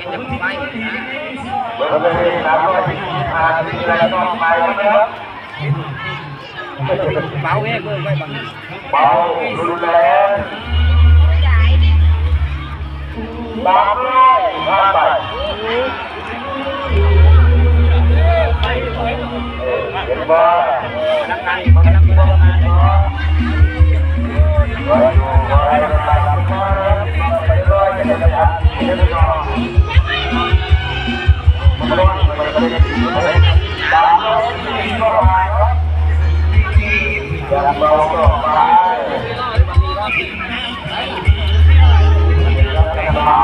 บริเวณน้ำก็ที่ผ่านที่ไรก็ไปนะครับเบาเองเลยไม่บังเบารุนแรงบางเลยผ่านไปเห็นบ่นักการมันนักบอลมาเนาะวันอยู่วันไปทำมาไปรอจะได้ทำเรื่องนอนมันร้อนมันก็เลยตามเราที่ก็หายครับอย่าเบาก็ไปเบา